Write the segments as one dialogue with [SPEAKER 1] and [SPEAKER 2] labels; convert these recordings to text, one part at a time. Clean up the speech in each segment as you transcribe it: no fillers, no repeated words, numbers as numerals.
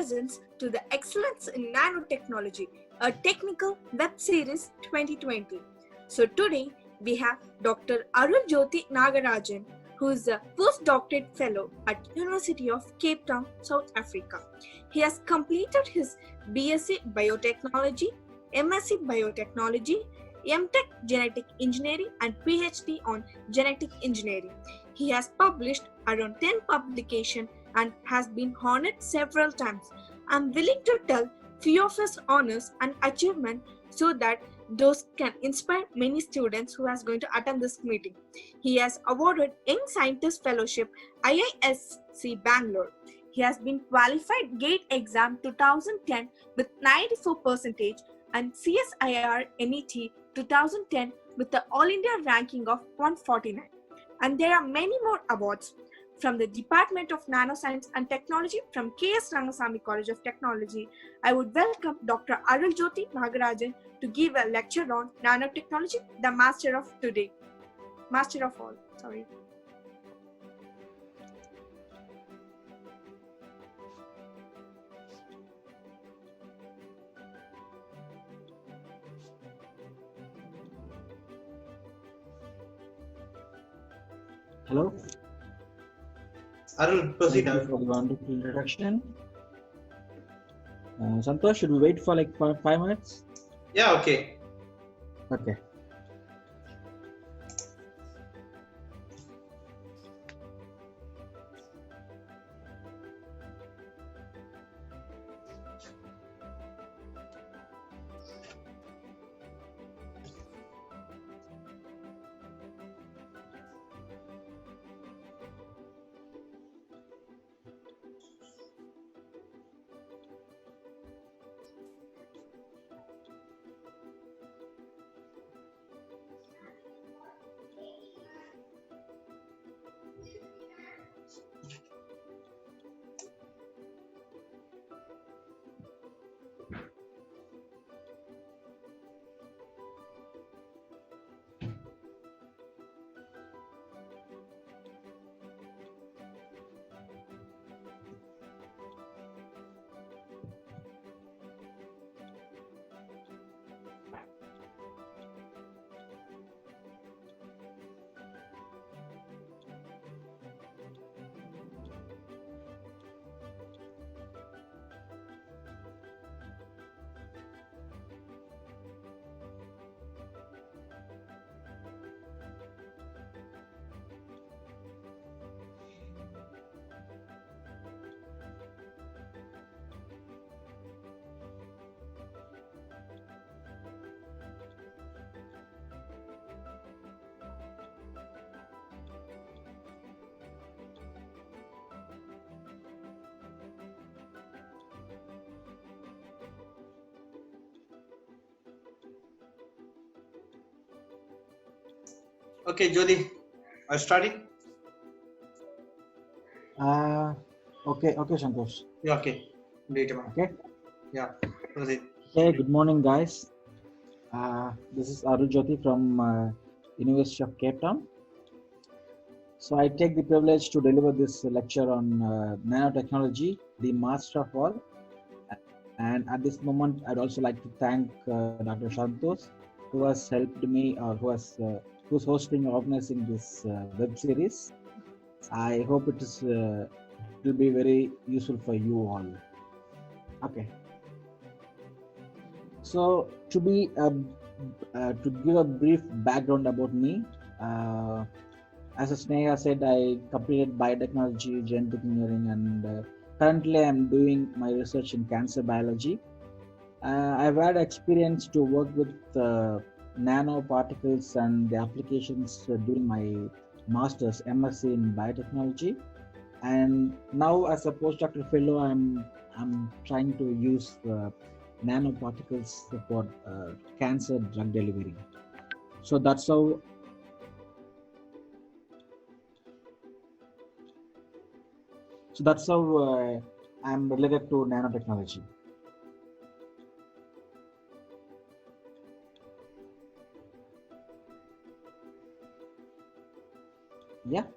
[SPEAKER 1] presents to the Excellence in Nanotechnology, a technical web series 2020. So today we have Dr. Arul Jyoti Nagarajan, who is a postdoctorate fellow at University of Cape Town, South Africa. He has completed his BSc Biotechnology, MSc Biotechnology, MTech Genetic Engineering and PhD on Genetic Engineering. He has published around 10 publications and has been honored several times. I'm willing to tell few of his honors and achievements so that those can inspire many students who are going to attend this meeting. He has awarded Young Scientist Fellowship IISc Bangalore. He has been qualified GATE exam 2010 with 94% and CSIR NET 2010 with the All India ranking of 149. And there are many more awards from the Department of Nanoscience and Technology from K.S. Rangasamy College of Technology. I would welcome Dr. Arul Jyoti Nagarajan to give a lecture on nanotechnology, the master of all. Sorry.
[SPEAKER 2] Hello.
[SPEAKER 3] Arul, proceed.
[SPEAKER 2] Thank you for the wonderful introduction. Santosh, should we wait for like 5 minutes?
[SPEAKER 3] Yeah, okay.
[SPEAKER 2] Okay.
[SPEAKER 3] Okay, Jyoti, are you starting?
[SPEAKER 2] Okay, Santosh.
[SPEAKER 3] Yeah, okay.
[SPEAKER 2] Okay.
[SPEAKER 3] Yeah, proceed.
[SPEAKER 2] Hey, good morning, guys. This is Arul Jyoti from University of Cape Town. So I take the privilege to deliver this lecture on nanotechnology, the master of all. And at this moment, I'd also like to thank Dr. Santosh, who has helped me, or who's hosting or organizing this web series. I hope it will be very useful for you all. Okay. So to give a brief background about me, as Sneha said, I completed biotechnology, genetic engineering, and currently I'm doing my research in cancer biology. I've had experience to work with nanoparticles and the applications during my master's MSc in biotechnology, and now as a postdoctoral fellow, I'm trying to use nanoparticles for cancer drug delivery. So that's how. I'm related to nanotechnology. Yeah.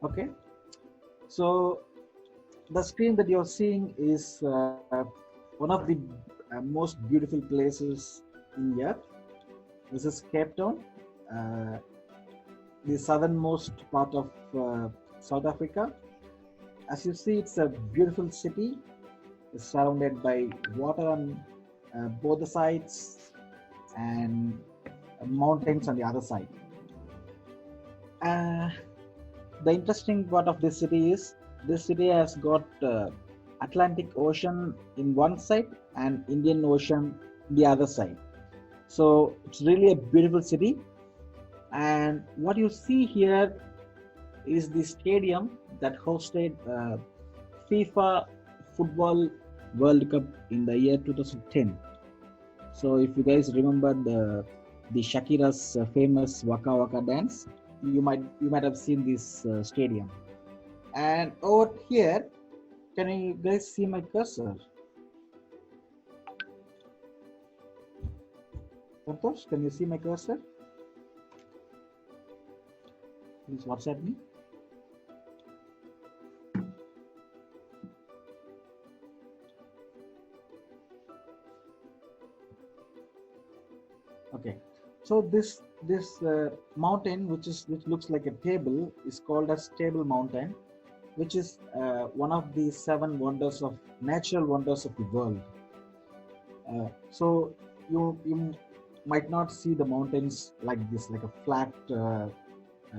[SPEAKER 2] Okay. So The screen that you're seeing is one of the most beautiful places in Earth. This is Cape Town, uh, the southernmost part of South Africa. As you see, it's a beautiful city. It's surrounded by water on both the sides and mountains on the other side. Uh, the interesting part of this city is this city has got Atlantic Ocean in one side and Indian Ocean the other side. So it's really a beautiful city. And what you see here is the stadium that hosted FIFA Football World Cup in the year 2010. So if you guys remember the Shakira's famous Waka Waka dance, you might have seen this stadium. And over here, can you guys see my cursor? Santosh, can you see my cursor? Please WhatsApp me. Okay, so this mountain, which looks like a table, is called as Table Mountain, which is one of the seven wonders of natural wonders of the world. So you might not see the mountains like this, like a flat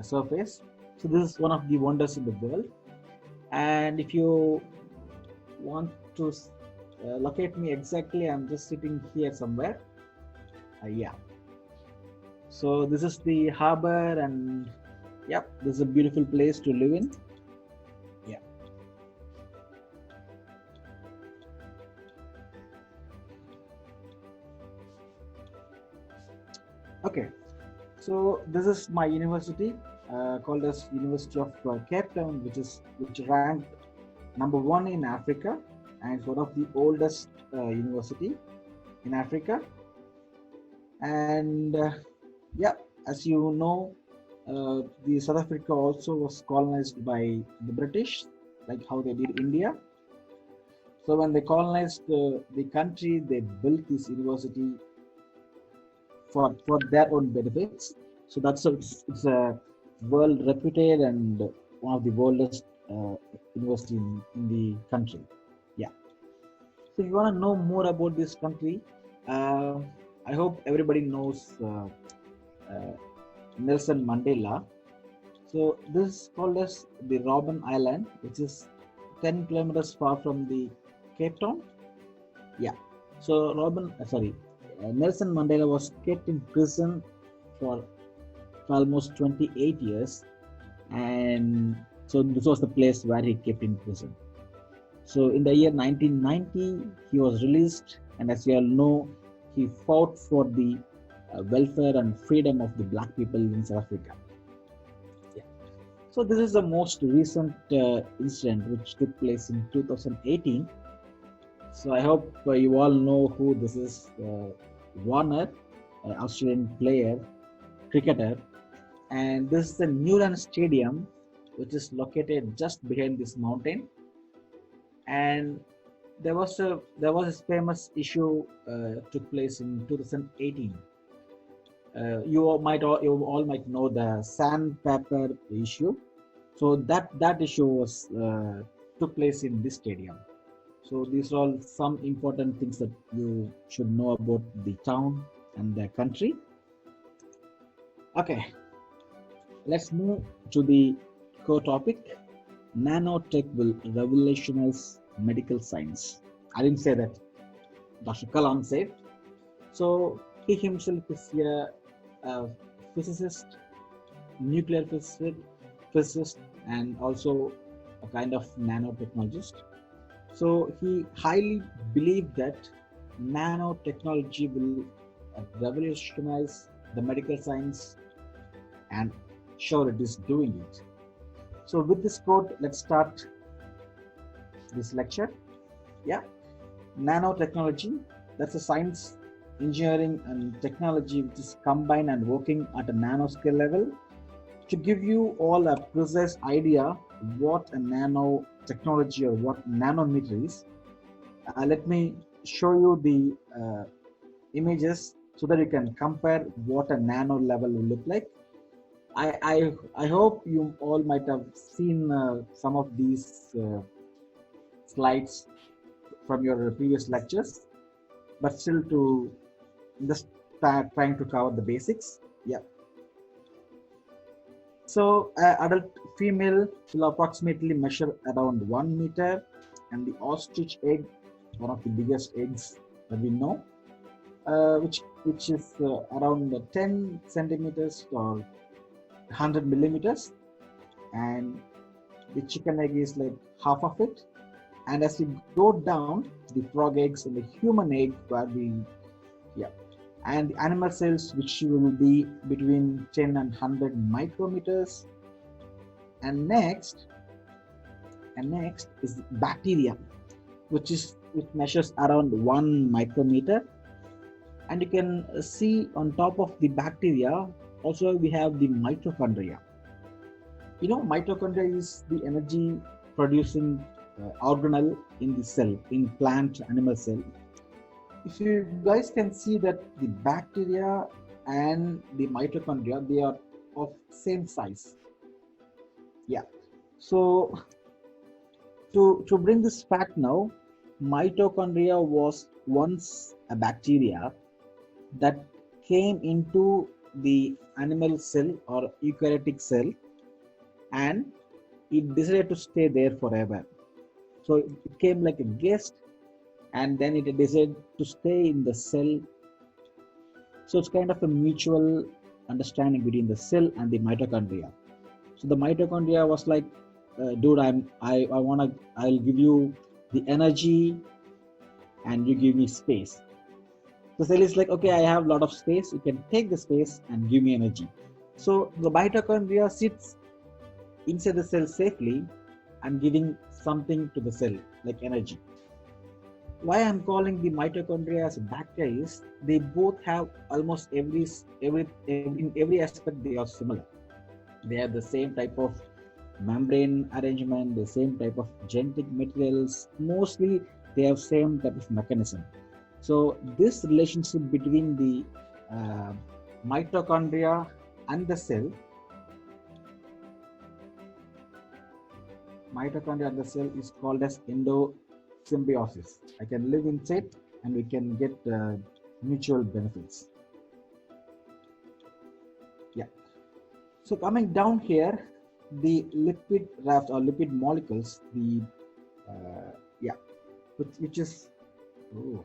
[SPEAKER 2] surface. So this is one of the wonders in the world. And if you want to locate me exactly, I'm just sitting here somewhere. Yeah. So this is the harbor, and yep, this is a beautiful place to live in. Yeah. Okay. So this is my university called as University of Cape Town, which ranked #1 in Africa, and it's one of the oldest university in Africa. And yeah, as you know, the South Africa also was colonized by the British, like how they did India. So when they colonized the country, they built this university for their own benefits. So it's a world reputed and one of the oldest university in the country. Yeah. So if you want to know more about this country, I hope everybody knows Nelson Mandela. So this is called as the Robben Island, which is 10 kilometers far from the Cape Town. Yeah. So Nelson Mandela was kept in prison for almost 28 years, and so this was the place where he kept in prison. So in the year 1990, he was released, and as you all know, he fought for the welfare and freedom of the black people in South Africa. Yeah. So this is the most recent incident which took place in 2018. So I hope you all know who this is. Warner, Australian player, cricketer, and this is the Newland Stadium, which is located just behind this mountain. And there was this famous issue took place in 2018. You all might know the sandpaper issue. So that issue was took place in this stadium. So these are all some important things that you should know about the town and the country. Okay, let's move to the core topic. Nanotech will revolutionize medical science. I didn't say that. Dr. Kalam said. So he himself is a physicist, nuclear physicist, and also a kind of nanotechnologist. So he highly believed that nanotechnology will revolutionize the medical science, and sure it is doing it. So with this quote, let's start this lecture. Yeah, nanotechnology, that's a science, engineering and technology which is combined and working at a nanoscale level to give you all a precise idea what a nanotechnology or what nanometer is, let me show you the images so that you can compare what a nano level will look like. I hope you all might have seen some of these slides from your previous lectures, but still to just trying to cover the basics. Yeah. So adult female will approximately measure around 1 meter, and the ostrich egg, one of the biggest eggs that we know, which is around 10 centimeters or 100 millimeters, and the chicken egg is like half of it. And as we go down, the frog eggs and the human egg, where we, yeah, and the animal cells, which will be between 10 and 100 micrometers. And next is bacteria, which measures around 1 micrometer. And you can see on top of the bacteria also we have the mitochondria. Mitochondria is the energy producing organelle in the cell, in plant animal cell. If you guys can see that the bacteria and the mitochondria, they are of same size. Yeah. So to bring this fact now, mitochondria was once a bacteria that came into the animal cell or eukaryotic cell, and it decided to stay there forever. So it came like a guest, and then it decided to stay in the cell. So it's kind of a mutual understanding between the cell and the mitochondria. So the mitochondria was like, dude, I'll give you the energy and you give me space. The cell is like, okay, I have a lot of space, you can take the space and give me energy. So the mitochondria sits inside the cell safely and giving something to the cell like energy. Why I'm calling the mitochondria as a bacteria is they both have almost in every aspect they are similar. They have the same type of membrane arrangement, the same type of genetic materials. Mostly they have same type of mechanism. So this relationship between the mitochondria and the cell, is called as endosymbiosis. I can live inside and we can get mutual benefits. Yeah. So coming down here, the lipid raft or lipid molecules, the which is, oh,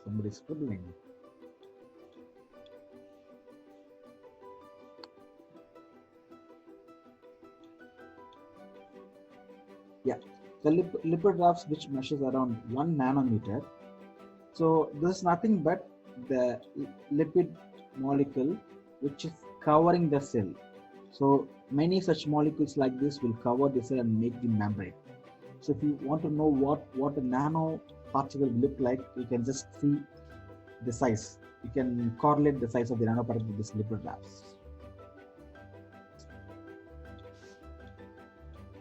[SPEAKER 2] somebody's scribbling. Yeah, the lipid rafts, which measures around 1 nanometer. So this is nothing but the lipid molecule which is covering the cell. So many such molecules like this will cover the cell and make the membrane. So if you want to know what a nano particle will look like, you can just see the size. You can correlate the size of the nanoparticle with this lipid rafts.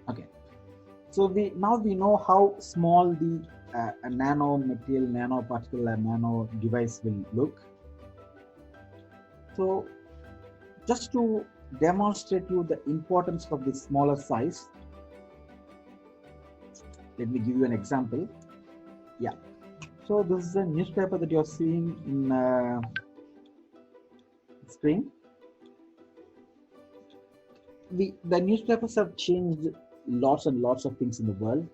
[SPEAKER 2] Okay. So now we know how small the a nano material, nanoparticle, and nano device will look. So just to demonstrate you the importance of the smaller size, let me give you an example. Yeah. So this is a newspaper that you're seeing in screen. The newspapers have changed lots and lots of things in the world.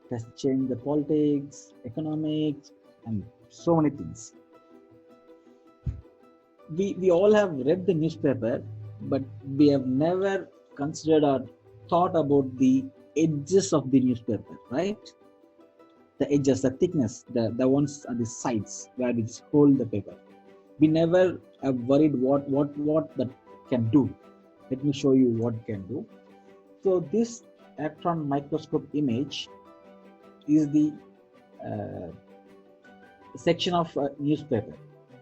[SPEAKER 2] It has changed the politics, economics, and so many things. We all have read the newspaper, but we have never considered or thought about the edges of the newspaper, right? The edges, the thickness, the ones on the sides where we just hold the paper. We never have worried what that can do. Let me show you what it can do. So this electron microscope image is the section of a newspaper.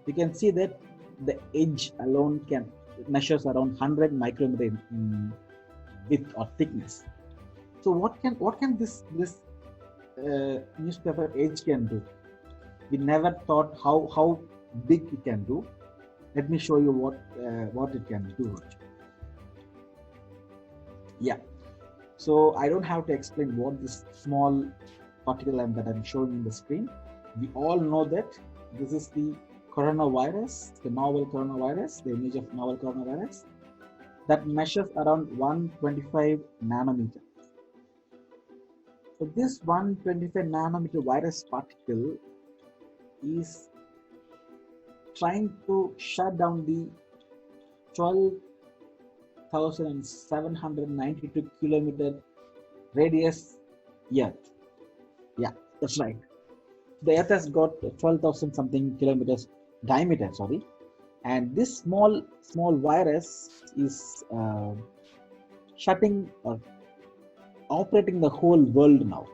[SPEAKER 2] You can see that the edge alone measures around 100 micrometer in width or thickness. So what can this newspaper age can do? We never thought how big it can do. Let me show you what it can do. Yeah. So I don't have to explain what this small particle that I'm showing in the screen. We all know that this is the coronavirus, the novel coronavirus, the image of novel coronavirus that measures around 125 nanometer. So this 125 nanometer virus particle is trying to shut down the 12,792 kilometer radius Earth. Yeah, that's right. The Earth has got 12,000 something kilometers diameter, sorry, and this small virus is shutting or operating the whole world now.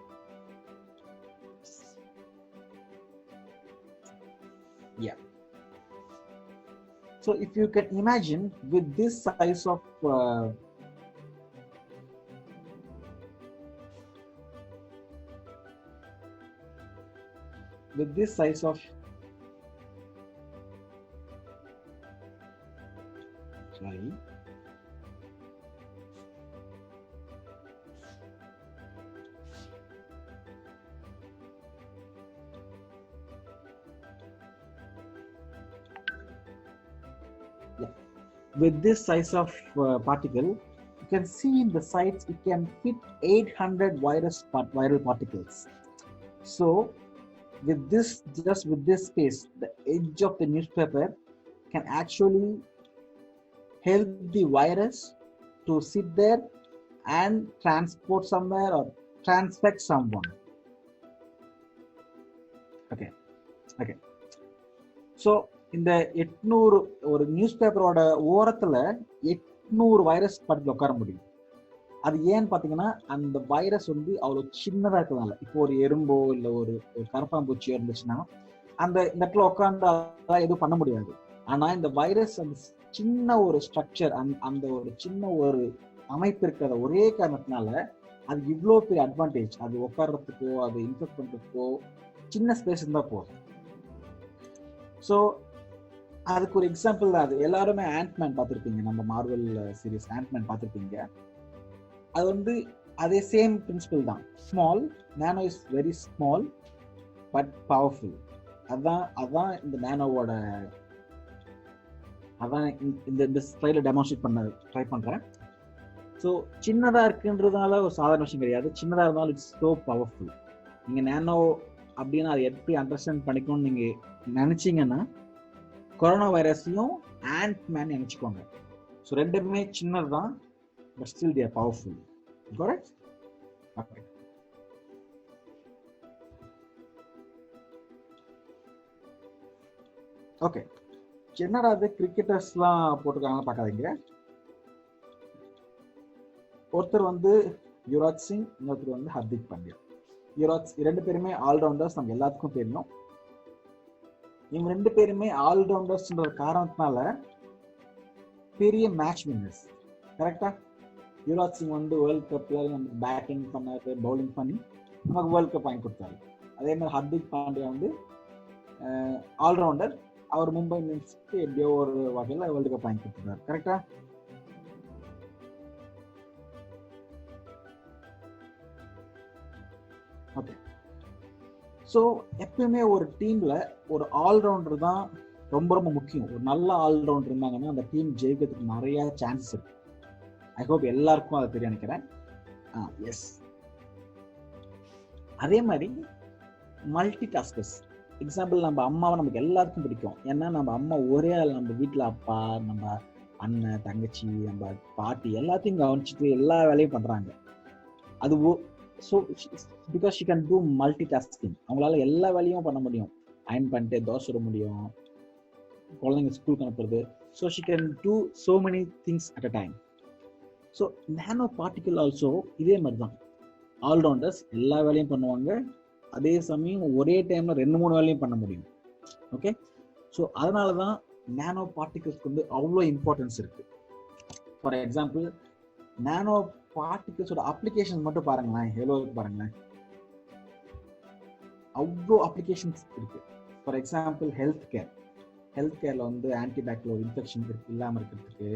[SPEAKER 2] Yeah. So if you can imagine, with this size of sorry, yeah, with this size of particle, you can see in the sides it can fit 800 viral particles. So with this, just with this space, the edge of the newspaper can actually help the virus to sit there and transport somewhere or transfect someone. Okay. So இந்த 800 ஒரு நியூஸ்பேப்பரோட ஓரத்துல 800 virus பார்ட்டிகள் உட்கார முடியும். அது ஏன்னு பாத்தீங்கன்னா அந்த virus வந்து அவ்வளவு சின்னதா இருக்கிறதுனால. இப்போ ஒரு எறும்போ இல்ல ஒரு கரப்பாம்பூச்சியோ இருந்துச்சுன்னா அந்த இந்த இடத்துல உட்காந்து எதுவும் பண்ண முடியாது. ஆனா இந்த வைரஸ் அந்த சின்ன ஒரு ஸ்ட்ரக்சர், அந்த ஒரு சின்ன ஒரு அமைப்பு இருக்கிற ஒரே காரணத்தினால அது இவ்வளோ பெரிய அட்வான்டேஜ். அது உட்கார்றதுக்கோ அது இன்ஃபெக்ட் பண்றதுக்கோ சின்ன ஸ்பேஸ் இருந்தா போதும். ஸோ அதுக்கு ஒரு எக்ஸாம்பிள் தான். அது எல்லாருமே ஆண்ட்மேன் பார்த்துருப்பீங்க, நம்ம மார்வல் சீரிஸ் ஆண்ட்மேன் பார்த்துருப்பீங்க. அது வந்து அதே சேம் பிரின்சிபல் தான். Small, nano is very small but powerful. அதான் இந்த நானோவோட, அதான் இந்த ஸ்லைட்ல டெமான்ஸ்ட்ரேட் பண்ண ட்ரை பண்றேன். ஸோ சின்னதா இருக்குன்றதுனால ஒரு சாதாரண விஷயம் கிடையாது. சின்னதா இருந்தாலும் இட்ஸ் ஸோ பவர்ஃபுல். நீங்க நானோ அப்படின்னா அதை எப்படி அண்டர்ஸ்டாண்ட் பண்ணிக்கணும்னு நீங்க நினைச்சீங்கன்னா கொரோனா வைரஸையும் ஆண்ட்மேன் நினைச்சுக்கோங்க. ஸோ ரெண்டுமே சின்னது தான், but still they are powerful. Correct? Okay. Okay, என்னடா அது கிரிக்கெட்டர்ஸ்லாம் போட்டிருக்காங்கன்னு பார்க்காதீங்க. ஒருத்தர் வந்து யுவராஜ் சிங், இன்னொருத்தர் வந்து ஹர்திக் பாண்டியா. யுவராஜ், ரெண்டு பேருமே ஆல்ரவுண்டர்ஸ், நம்ம எல்லாத்துக்கும் தெரியும். இவங்க ரெண்டு பேருமே ஆல்ரவுண்டர்ஸ்ன்ற காரணத்தினால பெரிய மேட்ச் வின்னர்ஸ். கரெக்டா? யுவராஜ் சிங் வந்து வேர்ல்ட் கப்ல பேட்டிங் பண்ணாரு, பவுலிங் பண்ணி நமக்கு வேர்ல்ட் கப் வாங்கி கொடுத்தாரு. அதே மாதிரி ஹர்திக் பாண்டியா வந்து ஆல்ரவுண்டர், அவர் மும்பை இந்தியன்ஸ்க்கு எப்படியோ ஒரு வகையில் வேர்ல்டு கப் வாங்கி கொடுத்துருக்காரு. கரெக்டா? ஓகே. ஸோ எப்பயுமே ஒரு டீம்ல ஒரு ஆல்ரவுண்டர் தான் ரொம்ப ரொம்ப முக்கியம். ஒரு நல்ல ஆல்ரவுண்டர் இருந்தாங்கன்னா அந்த டீம் ஜெயிக்கிறதுக்கு நிறைய சான்சஸ் இருக்கு. ஐ ஹோப் எல்லாருக்கும் அதை தெரிய நினைக்கிறேன். எஸ். அதே மாதிரி மல்டி டாஸ்கர்ஸ். எக்ஸாம்பிள், நம்ம அம்மாவை நமக்கு எல்லாருக்கும் பிடிக்கும். ஏன்னா நம்ம அம்மா ஒரே ஆள், நம்ம வீட்டில் அப்பா, நம்ம அண்ணன், தங்கச்சி, நம்ம பாட்டி எல்லாத்தையும் கவனிச்சுட்டு எல்லா வேலையும் பண்றாங்க. அது so because she can do multi tasking. அவங்களால எல்லா வேலையும் பண்ண முடியும். அயன் பண்ணிட்டு தோசை சுட முடியும், குழந்தைங்க ஸ்கூலுக்கு அனுப்புறது. So she can do so many things at a time. So nano particle also இதே மாதிரி தான். ஆல்ரவுண்டர்ஸ் எல்லா வேலையும் பண்ணுவாங்க, அதே சமயம் ஒரே டைம்ல 2-3 வேலையும் பண்ண முடியும். ஓகே. ஸோ அதனால தான் நானோ பார்ட்டிகல்ஸ்க்கு வந்து அவ்வளோ இம்பார்ட்டன்ஸ் இருக்கு. ஃபார் எக்ஸாம்பிள், நானோ பார்ட்டிகல்ஸோட அப்ளிகேஷன் மட்டும் பாருங்களேன், எவ்வளோ பாருங்களேன், அவ்வளோ அப்ளிகேஷன்ஸ் இருக்கு. ஃபார் எக்ஸாம்பிள் ஹெல்த் கேர்ல வந்து ஆன்டிபாக்டீரியல் இன்ஃபெக்ஷன் இல்லாமல் இருக்கிறதுக்கு,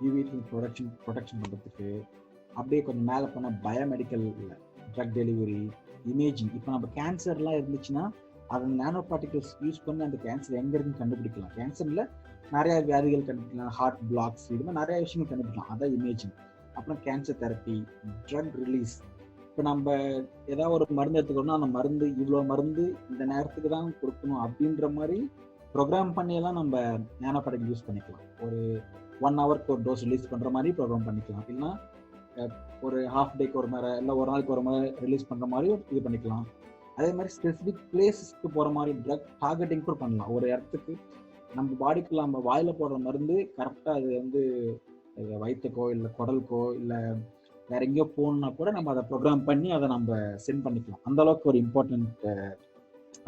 [SPEAKER 2] யூவி ப்ரொடெக்ஷன் பண்ணுறதுக்கு, அப்படியே கொஞ்சம் மேலே போனால் பயோமெடிக்கல் ட்ரக் டெலிவரி, இமேஜிங். இப்போ நம்ம கேன்சர்லாம் இருந்துச்சுன்னா அதை நானோ பார்ட்டிகல்ஸ் யூஸ் பண்ணி அந்த கேன்சர் எங்கே இருக்குன்னு கண்டுபிடிக்கலாம். கேன்சரில் நிறையா வியாதிகள் கண்டுபிடிக்கலாம், ஹார்ட் பிளாக்ஸ், இது மாதிரி நிறைய விஷயங்கள் கண்டுபிடிக்கலாம். அதான் இமேஜிங். அப்புறம் கேன்சர் தெரப்பி, ட்ரக் ரிலீஸ். இப்போ நம்ம ஏதாவது ஒரு மருந்து எடுத்துக்கணும்னா அந்த மருந்து இவ்வளோ மருந்து இந்த நேரத்துக்கு தான் கொடுக்கணும் அப்படின்ற மாதிரி ப்ரோக்ராம் பண்ணியெல்லாம் நம்ம நானோ பார்ட்டிகல் யூஸ் பண்ணிக்கலாம். ஒரு 1 ஹவருக்கு ஒரு டோஸ் ரிலீஸ் பண்ணுற மாதிரி ப்ரோக்ராம் பண்ணிக்கலாம். இல்லைன்னா ஒரு ஹாஃப் டேக்கு ஒரு மாதிரி, இல்லை ஒரு நாளைக்கு ஒரு மாதிரி ரிலீஸ் பண்ணுற மாதிரி இது பண்ணிக்கலாம். அதே மாதிரி ஸ்பெசிஃபிக் பிளேஸஸ்க்கு போகிற மாதிரி ட்ரக் டார்கெட்டிங் கூட பண்ணலாம். ஒரு இடத்துக்கு நம்ம பாடிக்குள்ள நம்ம வாயில் போடுற மருந்து கரெக்டாக அது வந்து வயிற்றுக்கோ இல்லை குடலுக்கோ இல்லை வேற எங்கேயோ போகணுன்னா கூட நம்ம அதை ப்ரோக்ராம் பண்ணி அதை நம்ம சென்ட் பண்ணிக்கலாம். அந்த அளவுக்கு ஒரு இம்பார்ட்டன்ட்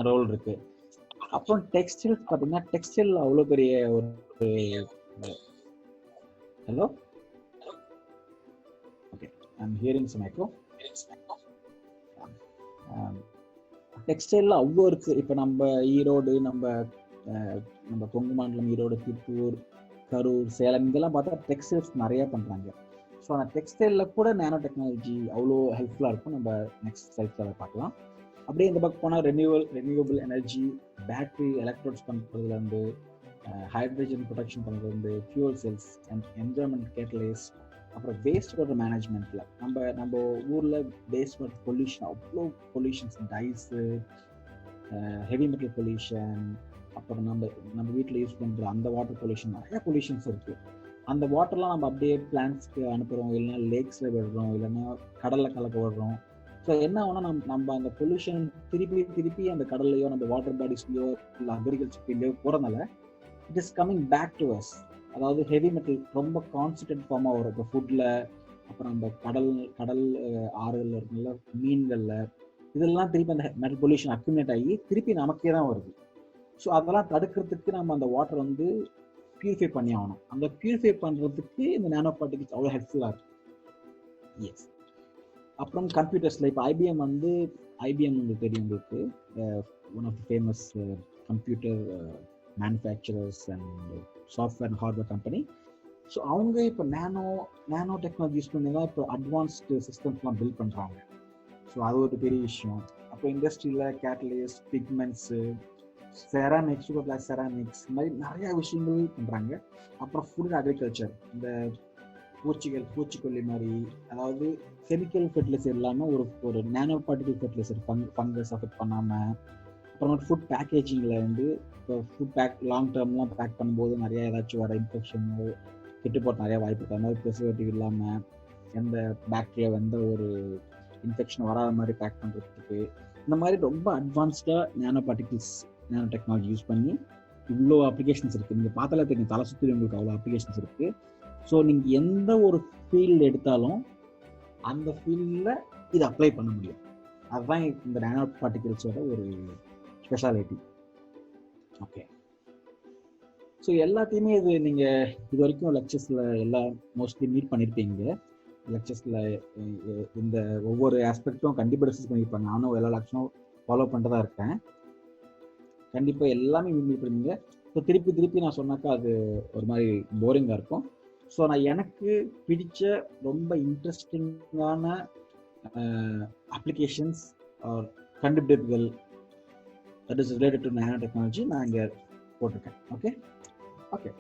[SPEAKER 2] ரோல் இருக்கு. அப்புறம் டெக்ஸ்டைல்ஸ் பார்த்தீங்கன்னா, டெக்ஸ்டைல் அவ்வளோ பெரிய ஒரு hello okay I am hearing some echo. டெக்ஸ்டைலில் அவ்வளோ இருக்கு. இப்போ நம்ம ஈரோடு, நம்ம கொங்கு மண்டலம், ஈரோடு, திருப்பூர், கரூர், சேலம், இதெல்லாம் பார்த்தா டெக்ஸ்டைல்ஸ் நிறைய பண்ணுறாங்க. ஸோ அந்த டெக்ஸ்டைலில் கூட நானோ டெக்னாலஜி அவ்வளோ ஹெல்ப்ஃபுல்லாக இருக்கும். நம்ம நெக்ஸ்ட் ஸ்லைட்ஸில் அதை பார்க்கலாம். அப்படியே இந்த பக்கம் போனால் ரெனியூவபிள் எனர்ஜி, பேட்டரி எலக்ட்ரோட்ஸ் பண்ணுறதுலேருந்து, ஹைட்ரஜன் ப்ரொடக்ஷன் பண்ணுறதுலேருந்து, fuel cells and environment catalyse, அப்புறம் வேஸ்ட் வாட்டர் மேனேஜ்மெண்ட்டில் நம்ம ஊரில் வேஸ்ட் வாட்டர் பொல்யூஷன், அவ்வளோ pollutions, dyes, heavy metal pollution, அப்புறம் நம்ம வீட்டில் யூஸ் பண்ணுற அந்த வாட்டர் பொல்யூஷன், நிறைய பொல்யூஷன்ஸ் இருக்குது. அந்த வாட்டர்லாம் நம்ம அப்படியே பிளான்ட்ஸ்க்கு அனுப்புகிறோம், இல்லைன்னா லேக்ஸில் விடுறோம், இல்லைன்னா கடலில் கலக்க விடுறோம். ஸோ என்ன ஆகுனா நம்ம அந்த பொல்யூஷன் திருப்பி அந்த கடல்லையோ நம்ம வாட்டர் பாடிஸ்லையோ இல்லை அக்ரிகல்ச்சர் ஃபீல்ட்லையோ போகிறதுனால it is coming back to us. அதாவது ஹெவி மெட்டல் ரொம்ப கான்சன்ட்ரேட் ஃபார்மாக வரும். இப்போ ஃபுட்டில், அப்புறம் அந்த கடல் ஆறுகளில் இருக்குல்ல, மீன்களில், இதெல்லாம் திருப்பி அந்த மெட்டல் பொல்யூஷன் அக்யூமுலேட் ஆகி திருப்பி நமக்கே தான் வருது. ஸோ அதெல்லாம் தடுக்கிறதுக்கு நம்ம அந்த வாட்டர் வந்து பியூரிஃபை பண்ணி ஆகணும். அந்த பியூரிஃபை பண்ணுறதுக்கு இந்த நானோ பார்ட்டிகல்ஸ் அவ்வளோ ஹெல்ப்ஃபுல்லாக இருக்கும். எஸ். அப்புறம் கம்ப்யூட்டர்ஸில் இப்போ ஐபிஎம் உங்களுக்கு தெரியும், உங்களுக்கு one of the famous computer manufacturers and software and hardware company. So அவங்க இப்போ நானோ டெக்னாலஜி யூஸ் பண்ணி தான் இப்போ அட்வான்ஸ்டு சிஸ்டம்ஸ்லாம் பில்ட் பண்ணுறாங்க. ஸோ அது ஒரு பெரிய விஷயம். அப்போ இண்டஸ்ட்ரியில் catalyst, pigments, ceramics, super glass ceramics, இந்த மாதிரி நிறையா விஷயங்கள் பண்ணுறாங்க. அப்புறம் ஃபுட் அக்ரிகல்ச்சர், இந்த பூச்சிக்கொல்லி மாதிரி, அதாவது கெமிக்கல் ஃபெர்டிலைசர் இல்லாமல் ஒரு nano particle fertiliser fungus affect பண்ணாமல். அப்புறமா ஃபுட் பேக்கேஜிங்கில் வந்து இப்போ ஃபுட் லாங் டேர்ம்லாம் பேக் பண்ணும்போது நிறையா ஏதாச்சும் வர இன்ஃபெக்ஷன் கெட்டு போகிற நிறையா வாய்ப்பு இருக்குது. அது மாதிரி ப்ரிசர்வேட்டிவ் இல்லாமல் எந்த பாக்டீரியா எந்த ஒரு இன்ஃபெக்ஷன் வராத மாதிரி பேக் பண்ணுறதுக்கு, இந்த மாதிரி ரொம்ப அட்வான்ஸ்டாக நானோ டெக்னாலஜி யூஸ் பண்ணி இவ்வளோ அப்ளிகேஷன்ஸ் இருக்குது. நீங்கள் பார்த்தாலே தெரியும், தலை சுற்றி உங்களுக்கு அவ்வளோ அப்ளிகேஷன்ஸ் இருக்குது. ஸோ நீங்கள் எந்த ஒரு ஃபீல்டு எடுத்தாலும் அந்த ஃபீல்டில் இதை அப்ளை பண்ண முடியும். அதுதான் இந்த நானோ பார்ட்டிகல்ஸோட ஒரு ஸ்பெஷாலிட்டி. ஓகே. ஸோ எல்லாத்தையுமே நீங்கள் இது வரைக்கும் லெக்சர்ஸில் எல்லாம் மோஸ்ட்லி மீட் பண்ணியிருப்பீங்க. லெக்சர்ஸில் இந்த ஒவ்வொரு ஆஸ்பெக்டும் கண்டிப்பாக டிஸ்கஸ் பண்ணியிருப்பாங்க. நானும் எல்லா லெக்சரும் ஃபாலோ பண்ணுறதா இருக்கேன். கண்டிப்பாக எல்லாமே மீட் பண்ணுவீங்க. ஸோ திருப்பி நான் சொன்னாக்கா அது ஒரு மாதிரி போரிங்காக இருக்கும். ஸோ நான் எனக்கு பிடிச்ச ரொம்ப இன்ட்ரெஸ்டிங்கான அப்ளிகேஷன்ஸ் ஆர் கண்டுபிடிப்புகள் that is related to nano technology நான் இங்கே போட்டிருக்கேன். ஓகே.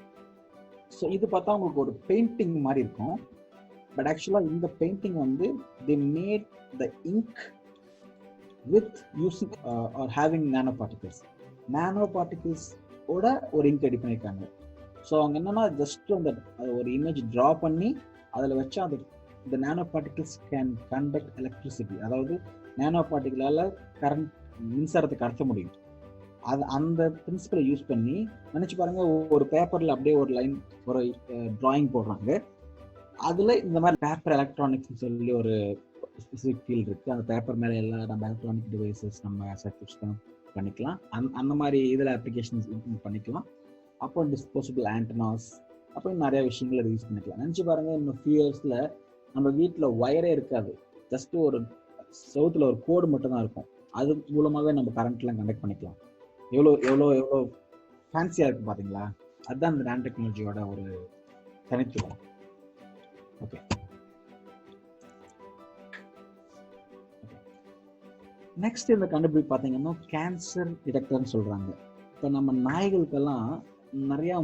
[SPEAKER 2] ஸோ இது பார்த்தா உங்களுக்கு ஒரு பெயிண்டிங் மாதிரி இருக்கும். பட் ஆக்சுவலாக இந்த பெயிண்டிங் வந்து they made the ink with using or having nanoparticles ஓட ஒரு இங்க் ரெடி பண்ணியிருக்காங்க. ஸோ அவங்க என்னன்னா ஜஸ்ட் அந்த ஒரு இமேஜ் ட்ரா பண்ணி அதில் வச்சா அது இந்த நானோ பார்ட்டிகிள்ஸ் கேன் கண்டக்ட் எலக்ட்ரிசிட்டி, அதாவது நானோ பார்ட்டிகளால் கரண்ட் மின்சாரத்தை கடத்த முடியும். அந்த பிரின்சிபலை யூஸ் பண்ணி நினச்சி பாருங்க, ஒரு பேப்பரில் அப்படியே ஒரு லைன் ஒரு ட்ராயிங் போடுறாங்க. அதில் இந்த மாதிரி பேப்பர் எலக்ட்ரானிக்ஸ்னு சொல்லி ஒரு ஸ்பெசிஃபிக் ஃபீல்டு இருக்குது. அந்த பேப்பர் மேலே எல்லாம் நம்ம எலக்ட்ரானிக் டிவைசஸ் நம்ம சர்க்யூட்ஸ் தான் பண்ணிக்கலாம். அந்த மாதிரி இதில் அப்ளிகேஷன்ஸ் பண்ணிக்கலாம். அப்போ டிஸ்போசபிள் ஆண்டனாஸ், அப்போ நிறைய விஷயங்களை யூஸ் பண்ணிக்கலாம். நினச்சி பாருங்கள், இன்னும் ஃபியூ இயர்ஸில் நம்ம வீட்டில் ஒயரே இருக்காது, ஜஸ்ட் ஒரு செவுத்துல ஒரு கோடு மட்டும் தான் இருக்கும். அது மூலமாகவே நம்ம கரண்ட்லாம் கனெக்ட் பண்ணிக்கலாம். எவ்வளோ எவ்வளோ எவ்வளோ ஃபேன்சியாக இருக்குது பார்த்தீங்களா? அதுதான் இந்த நானோ டெக்னாலஜியோட ஒரு தனித்துவம். ஓகே, நெக்ஸ்ட் இந்த கண்டுபிடிப்பு பார்த்தீங்கன்னா கேன்சர் டிடெக்டர்னு சொல்கிறாங்க. இப்போ நம்ம நாய்களுக்கெல்லாம் நிறையா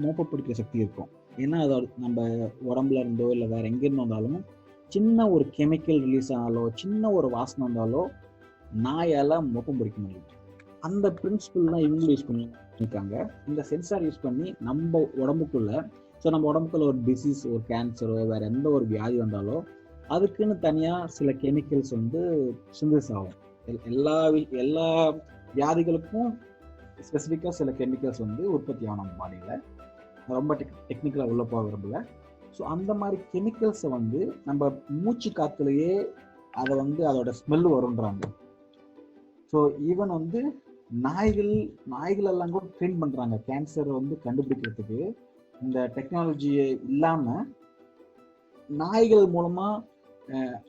[SPEAKER 2] மோப்ப பிடிக்கிற சக்தி இருக்கும். ஏன்னா அதோட நம்ம உடம்புல இருந்தோ இல்லை வேற எங்கேருந்து வந்தாலும் சின்ன ஒரு கெமிக்கல் ரிலீஸ் ஆனாலோ சின்ன ஒரு வாசனை வந்தாலோ நாயால் மோப்பம் பிடிக்க முடியும். அந்த பிரின்சிபிள்லாம் இவங்களும் யூஸ் பண்ணியிருக்காங்க. இந்த சென்சார் யூஸ் பண்ணி நம்ம உடம்புக்குள்ள, ஸோ நம்ம உடம்புக்குள்ள ஒரு டிசீஸ், ஒரு கேன்சரோ வேற எந்த ஒரு வியாதி வந்தாலோ அதுக்குன்னு தனியாக சில கெமிக்கல்ஸ் வந்து சிந்தசிஸ் ஆகும். எல்லா வியாதிகளுக்கும் ஸ்பெசிஃபிக்காக சில கெமிக்கல்ஸ் வந்து உற்பத்தி ஆகும் நம்ம பாடியில். ரொம்ப டெக்னிக்கலாக உள்ள போக விரும்பல. ஸோ அந்த மாதிரி கெமிக்கல்ஸை வந்து நம்ம மூச்சு காத்துலேயே அதை வந்து அதோட ஸ்மெல் வரும்ன்றாங்க. ஸோ ஈவன் வந்து நாய்கள் எல்லாம் கூட ட்ரெயின் பண்ணுறாங்க கேன்சரை வந்து கண்டுபிடிக்கிறதுக்கு. இந்த டெக்னாலஜியை இல்லாமல் நாய்கள் மூலமாக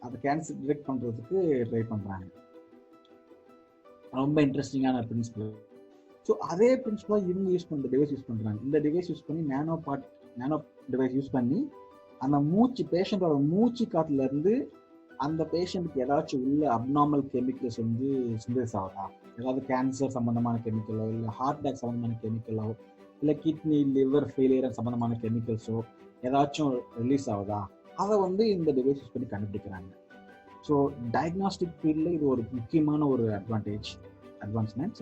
[SPEAKER 2] அந்த கேன்சர் டிடெக்ட் பண்ணுறதுக்கு ட்ரை பண்ணுறாங்க. ரொம்ப இன்ட்ரெஸ்டிங்கான பிரின்சிபல். ஸோ அதே பிரின்சிபலாக இவங்க யூஸ் பண்ணுற டிவைஸ் யூஸ் பண்ணுறாங்க. இந்த டிவைஸ் யூஸ் பண்ணி நானோ டிவைஸ் யூஸ் பண்ணி அந்த பேஷண்ட்டோட மூச்சு காற்றுலேருந்து அந்த பேஷண்ட்டுக்கு ஏதாச்சும் உள்ள அப்நார்மல் கெமிக்கல்ஸ் வந்து சிந்தசிஸ் ஆகுதா, ஏதாவது கேன்சர் சம்மந்தமான கெமிக்கலோ இல்லை ஹார்ட் அட்டாக் சம்மந்தமான கெமிக்கலோ இல்லை கிட்னி லிவர் ஃபெயிலியர் சம்மந்தமான கெமிக்கல்ஸோ ஏதாச்சும் ரிலீஸ் ஆகுதா, அதை வந்து இந்த டிவைஸ் யூஸ் பண்ணி கண்டுபிடிக்கிறாங்க. ஸோ டயக்னாஸ்டிக் ஃபீல்டில் இது ஒரு முக்கியமான ஒரு அட்வான்ஸ்மெண்ட்.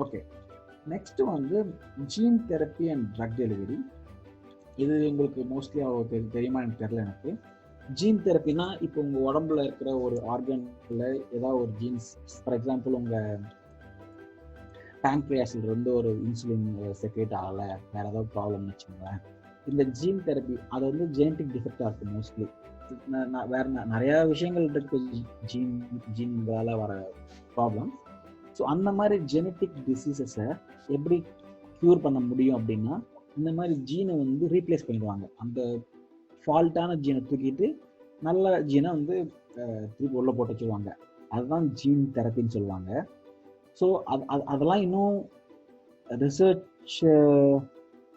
[SPEAKER 2] ஓகே, நெக்ஸ்ட் வந்து gene therapy and drug delivery. இது உங்களுக்கு மோஸ்ட்லி அவ்வளோ தெரியுமா எனக்கு தெரியல. எனக்கு ஜீன் தெரப்பினா இப்போ உங்கள் உடம்புல இருக்கிற ஒரு ஆர்கனில் ஏதாவது ஒரு ஜீன்ஸ், ஃபார் எக்ஸாம்பிள் உங்கள் பேங்க்ரியாஸில் இருந்து ஒரு இன்சுலின் செக்ரேட் ஆகலை, வேறு ஏதாவது ப்ராப்ளம்னு வச்சுக்கோங்களேன். இந்த ஜீன் தெரப்பி அது வந்து ஜெனட்டிக் டிஃபெக்டாக இருக்குது மோஸ்ட்லி. வேற நிறையா விஷயங்கள் இருக்கு ஜீன்களால் வர ப்ராப்ளம். ஸோ அந்த மாதிரி ஜெனட்டிக் டிசீசஸை எப்படி க்யூர் பண்ண முடியும் அப்படின்னா இந்த மாதிரி ஜீனை வந்து ரீப்ளேஸ் பண்ணிடுவாங்க. அந்த ஃபால்ட்டான ஜீனை தூக்கிட்டு நல்ல ஜீனை வந்து திருப்பி உள்ள போட்டு வச்சுருவாங்க. அதுதான் ஜீன் தெரப்பின்னு சொல்லுவாங்க. ஸோ அதெல்லாம் இன்னும் ரிசர்ச்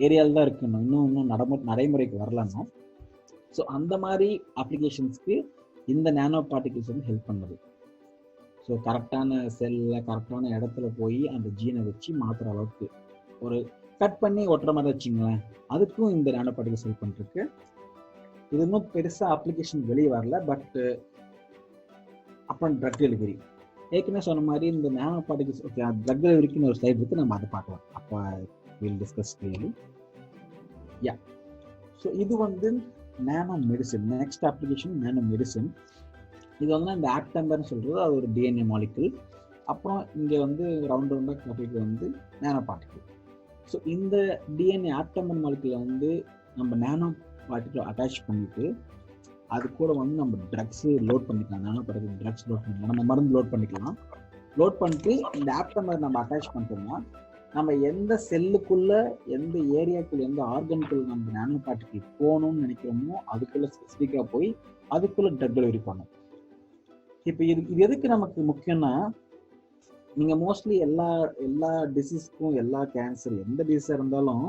[SPEAKER 2] ஏரியாவில் தான் இருக்கு, இன்னும் நடைமுறைக்கு வரலன்னா. ஸோ அந்த மாதிரி அப்ளிகேஷன்ஸ்க்கு இந்த நானோ பார்ட்டிகிள்ஸ் வந்து ஹெல்ப் பண்ணுது. ஸோ கரெக்டான செல்லில் கரெக்டான இடத்துல போய் அந்த ஜீனை வச்சு மாற்றுற அளவுக்கு ஒரு கட் பண்ணி ஒட்டுற மாதிரி வச்சுங்களேன், அதுக்கும் இந்த நானோ பார்ட்டிகிள்ஸ் ஹெல்ப் பண்ணிருக்கு. இது இன்னும் பெருசாக அப்ளிகேஷன் வெளியே வரல. பட் அப்புறம் ட்ரக் டெலிவரி ஏற்கனவே சொன்ன மாதிரி இந்த நானோ பார்ட்டிகிள்ஸ் ட்ரக் டெலிவரிக்குன்னு ஒரு ஸ்லைட் இருக்குது, நம்ம அதை பார்க்கலாம். அப்போ will discuss clearly. Yeah, so இது வந்து நானோ மெடிசன். நெக்ஸ்ட் அப்ளிகேஷன் நானோ மெடிசன். இது வந்து இந்த ஆக்டம்பர்னு சொல்கிறது, அது ஒரு டிஎன்ஏ மாலிகுல். அப்புறம் இங்கே வந்து ரவுண்டாக காட்டிட்டு வந்து நானோ பார்ட்டிகிள். ஸோ இந்த டிஎன்ஏ ஆக்டம்பர் மாலிகுலை வந்து நம்ம நானோ பார்ட்டிகிள் அட்டாச் பண்ணிட்டு அது கூட வந்து நம்ம ட்ரக்ஸு லோட் பண்ணிக்கலாம். நானோ பார்ட்டிகிள் ட்ரக்ஸ் லோட் பண்ணிக்கலாம், நம்ம மருந்து லோட் பண்ணிக்கலாம். லோட் பண்ணிட்டு இந்த ஆக்டம்பர் நம்ம அட்டாச் பண்ணிட்டோம்னா நம்ம எந்த செல்லுக்குள்ள, எந்த ஏரியாக்குள்ள, எந்த ஆர்கனுக்குள்ள நம்ம நானோ பார்ட்டிகிள் போகணும்னு நினைக்கிறோமோ அதுக்குள்ள ஸ்பெசிஃபிக்காக போய் அதுக்குள்ள ட்ரக் டெலிவரி பண்ணும். இப்போ இது எதுக்கு நமக்கு முக்கியம்னா, நீங்கள் மோஸ்ட்லி எல்லா டிசீஸ்க்கும், எல்லா கேன்சர் எந்த டிசீஸாக இருந்தாலும்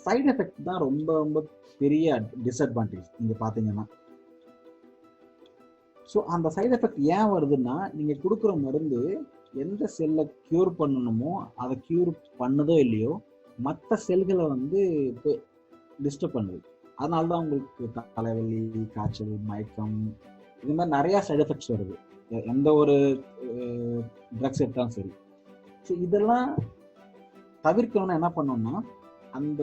[SPEAKER 2] சைடு எஃபெக்ட் தான் ரொம்ப ரொம்ப பெரிய டிஸ்அட்வான்டேஜ் நீங்கள் பார்த்தீங்கன்னா. ஸோ அந்த சைடு எஃபெக்ட் ஏன் வருதுன்னா, நீங்கள் கொடுக்குற மருந்து எந்த செல்லை க்யூர் பண்ணணுமோ அதை க்யூர் பண்ணதோ இல்லையோ மற்ற செல்களை வந்து டிஸ்டர்ப் பண்ணுது. அதனால தான் உங்களுக்கு தலைவலி, காய்ச்சல், மயக்கம், இது மாதிரி நிறையா சைடு எஃபெக்ட்ஸ் வருது எந்த ஒரு ட்ரக்ஸ் எடுத்தாலும் சரி. ஸோ இதெல்லாம் தவிர்க்கணும்னா என்ன பண்ணோம்னா, அந்த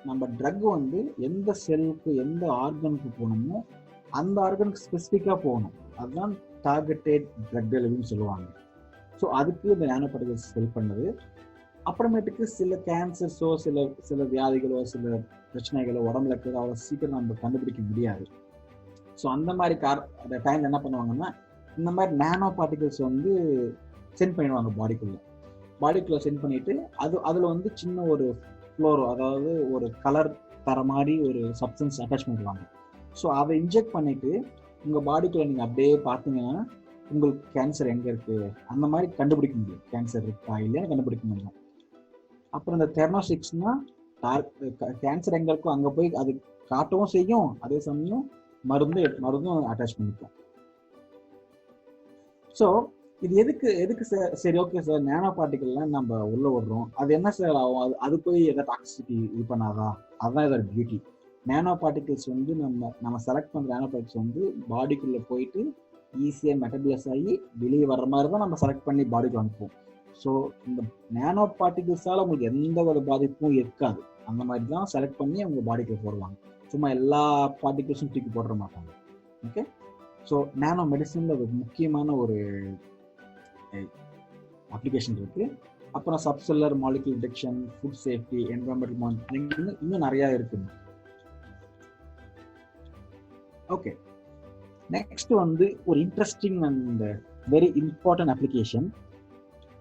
[SPEAKER 2] நம்ம ட்ரக் வந்து எந்த செல்லுக்கு, எந்த ஆர்கனுக்கு போகணுமோ அந்த ஆர்கனுக்கு ஸ்பெசிஃபிக்காக போகணும். அதுதான் டார்கெட்டட் ட்ரக் டெலிவரின்னு சொல்லுவாங்க. ஸோ அதுக்கு இந்த நானோ பார்ட்டிகிள்ஸ் ஹெல்ப் பண்ணுது. அப்புறமேட்டுக்கு சில கேன்சர்ஸோ சில வியாதிகளோ சில பிரச்சனைகளோ உடம்புல இருக்கிறது அவ்வளோ சீக்கிரம் நம்ம கண்டுபிடிக்க முடியாது. ஸோ அந்த மாதிரி டைம் என்ன பண்ணுவாங்கன்னா, இந்த மாதிரி நானோ பார்ட்டிகிள்ஸ் வந்து சென்ட் பண்ணிடுவாங்க பாடிக்குள்ளே சென்ட் பண்ணிட்டு அதில் வந்து சின்ன ஒரு ஃப்ளோரோ, அதாவது ஒரு கலர் தர மாதிரி ஒரு சப்ஸ்டன்ஸ் அட்டாச் பண்ணிடுவாங்க. ஸோ அதை இன்ஜெக்ட் பண்ணிட்டு உங்கள் பாடிக்குள்ளே நீங்கள் அப்படியே பார்த்தீங்கன்னா உங்களுக்கு கேன்சர் எங்கே இருக்குது அந்த மாதிரி கண்டுபிடிக்க முடியும். கேன்சர் இருக்கா இல்லைன்னு கண்டுபிடிக்க முடியும். அப்புறம் இந்த தெர்னோஸ்டிக்ஸ்னா கேன்சர் எங்கே இருக்கோ அங்கே போய் அது காட்டவும் செய்யும், அதே சமயம் மருந்தும் அட்டாச் பண்ணிக்கும். ஸோ இது எதுக்கு சார்? சரி, ஓகே சார், நேனோ பார்ட்டிகல்லாம் நம்ம உள்ள விடுறோம், அது என்ன சார் ஆகும்? அது போய் எதாவது டாக்ஸிசிட்டி இது பண்ணாதா? அதுதான் இதோட பியூட்டி. நேனோ பார்ட்டிகல்ஸ் வந்து நம்ம செலக்ட் பண்ணுற நேனோ பார்ட்டிகல்ஸ் வந்து பாடிக்குள்ளே போயிட்டு ஈஸியாக மெட்டபிளைஸ் ஆகி வெளியே வர்ற மாதிரி தான் நம்ம செலக்ட் பண்ணி பாடிக்கு அனுப்புவோம். ஸோ இந்த நேனோ பார்ட்டிகல்ஸால் உங்களுக்கு எந்த ஒரு பாதிப்பும் இருக்காது. அந்த மாதிரி தான் செலக்ட் பண்ணி அவங்க பாடிக்குள்ள போடுவாங்க. சும்மா எல்லா பார்ட்டிகல்ஸும் தூக்கி போடுற மாட்டாங்க. ஓகே, ஸோ நேனோ மெடிசனில் ஒரு முக்கியமான ஒரு அப்ளிகேஷன் இருக்கு. அப்புறம் subcellular molecular detection, food safety, environmental monitoring, இன்னும் நிறையா இருக்குங்க. ஓகே, நெக்ஸ்ட் வந்து ஒரு interesting and very important application,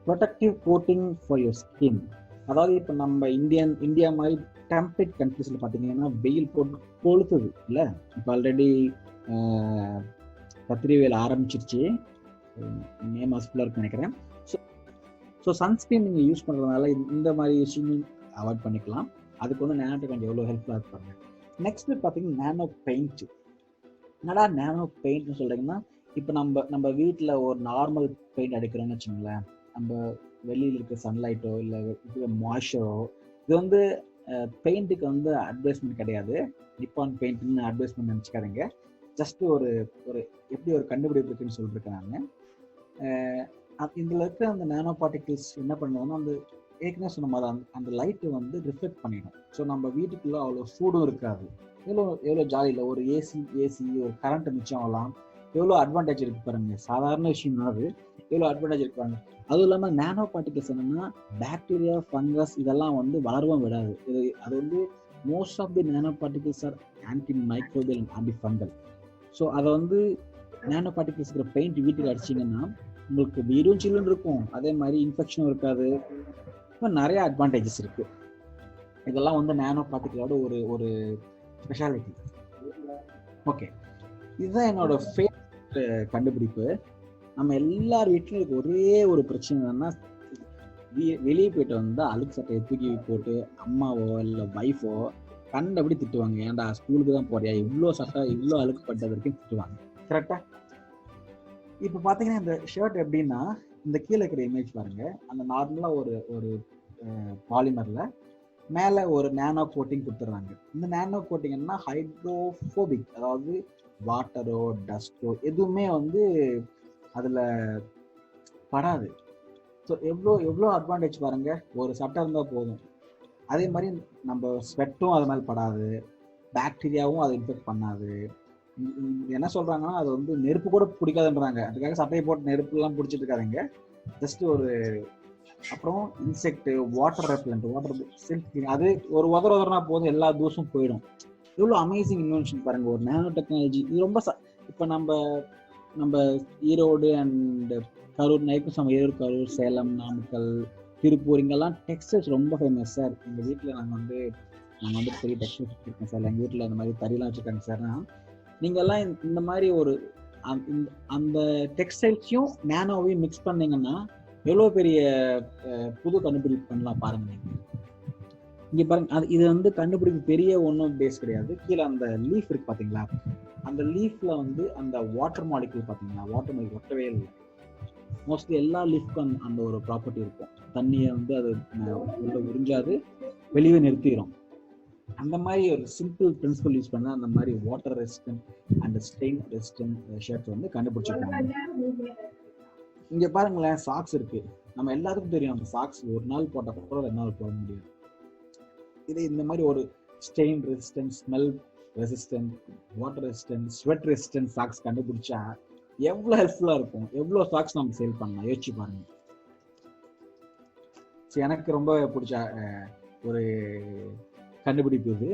[SPEAKER 2] protective coating for your skin. அதாவது இப்போ நம்ம இந்தியா மாதிரி டெம்பரேட் கண்ட்ரீஸில் பார்த்தீங்கன்னா வெயில் போட்டு கொளுத்துது இல்லை? இப்போ ஆல்ரெடி கத்திரி வெயில் ஆரம்பிச்சிருச்சு, மே மாதம் ஃபுல்லாக இருக்குன்னு நினைக்கிறேன். ஸோ சன்ஸ்கிரீன் நீங்கள் யூஸ் பண்ணுறதுனால இந்த மாதிரி விஷயங்கள் அவாய்ட் பண்ணிக்கலாம். அதுக்கு வந்து நேனோடெக்னாலஜி எவ்வளோ ஹெல்ப்ஃபுல்லாக இருப்பாங்க. நெக்ஸ்ட் பார்த்தீங்கன்னா நேனோ பெயிண்ட். என்னடா நேனோ பெயிண்ட்னு சொல்கிறீங்கன்னா, இப்போ நம்ம வீட்டில் ஒரு நார்மல் பெயிண்ட் அடிக்கிறோம்னு வச்சுங்களேன், நம்ம வெளியில் இருக்க சன்லைட்டோ இல்லை மாய்ச்சரோ, இது வந்து பெயிண்ட்டுக்கு வந்து அட்வைஸ்மெண்ட் கிடையாது. நிப்பான் பெயிண்ட்னு அட்வைஸ்மெண்ட் நினச்சிக்காதீங்க. ஜஸ்ட் ஒரு எப்படி ஒரு கண்டுபிடிப்பு இருக்குன்னு சொல்லியிருக்கேன் நான். இதில் இருக்க அந்த நேனோ பார்ட்டிகிள்ஸ் என்ன பண்ணுவோம்னா, அந்த ஏற்கனவே சொன்ன மாதிரி அந்த லைட்டு வந்து ரிஃப்ளெக்ட் பண்ணிடும். ஸோ நம்ம வீட்டுக்குள்ளே அவ்வளோ சூடும் இருக்காது. எவ்வளோ ஜாலியில் ஒரு ஏசி ஒரு கரண்ட் மிச்சம் ஆகலாம். எவ்வளோ அட்வான்டேஜ் இருக்கு பாருங்க. சாதாரண விஷயம் தான் அது, எவ்வளோ அட்வான்டேஜ் இருப்பாங்க. அதுவும் இல்லாமல் நேனோ பார்ட்டிகல்ஸ் என்னன்னா, பாக்டீரியா, ஃபங்கஸ் இதெல்லாம் வந்து வளரவும் விடாது. அது வந்து most of the nano particles are anti microbial and anti fungal. So அதை வந்து நேனோ பார்ட்டிகல்ஸ் இருக்கிற பெயிண்ட் வீட்டுக்கு அடிச்சிங்கன்னா உங்களுக்கு வீடும் சில்லுன்னு இருக்கும், அதே மாதிரி இன்ஃபெக்ஷனும் இருக்காது. இப்போ நிறைய அட்வான்டேஜஸ் இருக்கு. இதெல்லாம் வந்து நேனோ பார்ட்டிகளோட ஒரு ஸ்பெஷாலிட்டி. ஓகே, இதுதான் என்னோட ஃபேவரட் கண்டுபிடிப்பு. நம்ம எல்லார் வீட்லையும் இருக்க ஒரே ஒரு பிரச்சனை என்னன்னா, வெளியே போயிட்டு வந்தால் அழுக்கு சட்டையை தூக்கி போட்டு அம்மாவோ இல்லை ஒய்ஃபோ கண்டபடி திட்டுவாங்க. ஏன்டா ஸ்கூலுக்கு தான் போறியா, இவ்வளோ சட்டை இவ்வளோ அழுக்கு பட்டதற்கும் திட்டுவாங்க. கரெக்டா? இப்போ பார்த்தீங்கன்னா இந்த ஷர்ட் எப்படின்னா, இந்த கீழே இருக்கிற இமேஜ் பாருங்க. அந்த நார்மலாக ஒரு பாலிமரில் மேலே ஒரு நேனோ கோட்டிங் கொடுத்துட்றாங்க. இந்த நேனோ கோட்டிங்கன்னா ஹைட்ரோஃபோபிக், அதாவது வாட்டரோ டஸ்ட்டோ எதுவுமே வந்து அதில் படாது. ஸோ எவ்வளோ அட்வான்டேஜ் பாருங்க. ஒரு சட்டை இருந்தால் போதும். அதே மாதிரி நம்ம ஸ்வெட்டும் அது மேலே படாது, பாக்டீரியாவும் அதை இன்ஃபெக்ட் பண்ணாது. என்ன சொல்றாங்கன்னா, அது வந்து நெருப்பு கூட பிடிக்காதுன்றாங்க. அதுக்காக சட்டையை போட்டு நெருப்புலாம் பிடிச்சிட்டு இருக்காதுங்க. ஜஸ்ட் ஒரு அப்புறம் insect, water repellent, water silk, அது ஒரு உதறனா போதும், எல்லா தூசும் போயிடும். எவ்வளோ அமேசிங் இன்வென்ஷன் பாருங்க ஒரு நேனோ டெக்னாலஜி. இது ரொம்ப இப்போ நம்ம ஈரோடு அண்ட் கரூர், நைக்கும் ஈரோடு, கரூர், சேலம், நாமக்கல், திருப்பூர், இங்கெல்லாம் டெக்ஸ்டைல்ஸ் ரொம்ப ஃபேமஸ் சார். எங்கள் வீட்டில் நாங்கள் வந்து பெரிய டெக்ஸ்டைல்ஸ் வச்சுருக்கேன் சார், எங்கள் வீட்டில் இந்த மாதிரி தறியெல்லாம் வச்சுருக்காங்க சார்னா, நீங்கள்லாம் இந்த மாதிரி ஒரு அந்த டெக்ஸ்டைல்ஸையும் நேனோவையும் மிக்ஸ் பண்ணீங்கன்னா எவ்வளோ பெரிய புது கண்டுபிடிப்பு பண்ணலாம் பாருங்க. நீங்கள் இங்கே பாருங்க, இது வந்து கண்டுபிடிப்பு பெரிய ஒன்றும் பேஸ் கிடையாது. கீழே அந்த லீஃப் இருக்கு பார்த்தீங்களா, அந்த லீஃப்ல வந்து அந்த வாட்டர் மாலிகுல் பார்த்தீங்களா, வாட்டர் மாலிகுல் ஒட்டவே இல்லை. மோஸ்ட்லி எல்லா லீஃப்க்கும் அந்த ஒரு ப்ராப்பர்ட்டி இருக்கும். தண்ணியை வந்து அது உள்ள உறிஞ்சாது, வெளியே நிறுத்திடும். அந்த மாதிரி ஒரு சிம்பிள் பிரின்சிபல் யூஸ் பண்ண அந்த மாதிரி water resistant and stain resistant shirt வந்து கண்டுபிடிச்சிருக்காங்க. இங்க பாருங்களேன், சாக்ஸ் இருக்கு. நம்ம எல்லாருக்கும் தெரியும், அந்த சாக்ஸ் ஒரு நாள் போட்ட அப்புறம் 2 நாள் போட முடியாது. இது இந்த மாதிரி ஒரு stain resistant, smell resistant, water resistant, sweat resistant socks கண்டுபிடிச்சா எவ்வளவு ஹெல்ப்ஃபுல்லா இருக்கும். எவ்வளவு சாக்ஸ் நம்ம சேல் பண்ணலாம் யோசிச்சு பாருங்க. எனக்கு ரொம்ப பிடிச்ச ஒரு கண்டுபிடிப்பு இது.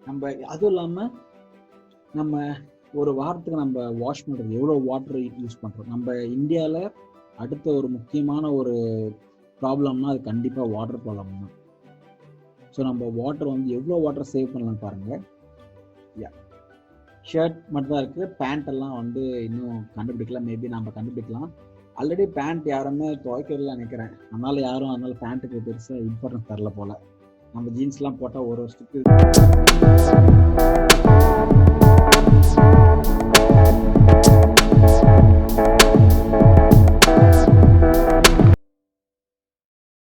[SPEAKER 2] நம்ம அதுவும் இல்லாமல் நம்ம ஒரு வாரத்துக்கு நம்ம வாஷ் பண்ணுறது எவ்வளோ வாட்டர் யூஸ் பண்ணுறோம். நம்ம இந்தியாவில் அடுத்த ஒரு முக்கியமான ஒரு ப்ராப்ளம்னா அது கண்டிப்பாக வாட்டர் ப்ராப்ளம் தான். ஸோ நம்ம வாட்டர் வந்து எவ்வளோ வாட்டர் சேவ் பண்ணலாம் பாருங்கள். ஷர்ட் மட்டும் தான் இருக்குது. பேண்ட் எல்லாம் வந்து இன்னும் கண்டுபிடிக்கல. மேபி நம்ம கண்டுபிடிக்கலாம். ஆல்ரெடி பேண்ட் யாருமே துவைக்கிறதுல நினைக்கிறேன். அதனால பேண்ட்டுக்கு பெருசாக இம்பார்ட்டன்ஸ் தரல போல. நம்ம ஜீன்ஸ்லாம் போட்டால் ஒரு வருஷத்துக்கு